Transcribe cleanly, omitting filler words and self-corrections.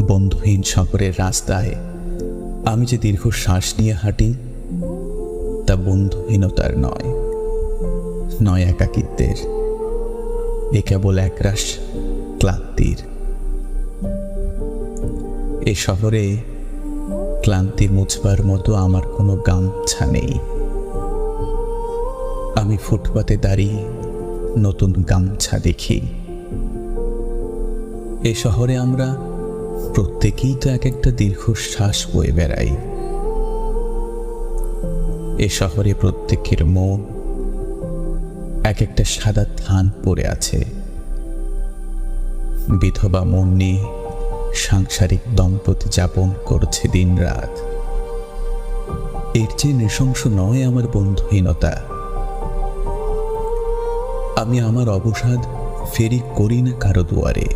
বন্ধুহীন শহরের রাস্তায় আমি যে দীর্ঘ শ্বাস নিয়ে হাঁটি, তা বন্ধুহীনতার নয় একাকিত্বের, এ কেবল একরাশ ক্লান্তির। এ শহরে ক্লান্তি মুছবার মতো আমার কোনো গামছা নেই। আমি ফুটপাতে দাঁড়িয়ে নতুন গামছা দেখি। এ শহরে আমরা প্রত্যেকেই তো এক একটা দীর্ঘশ্বাস বয়ে বেড়াই। এ শহরে প্রত্যেকের মন এক একটা সাদা থান পড়ে আছে। বিধবা মন নিয়ে সাংসারিক দম্পতি যাপন করছে দিন রাত। এর চেয়ে নৃশংস নয় আমার বন্ধুহীনতা। আমি আমার অবসাদ ফেরি করি না কারো দুয়ারে।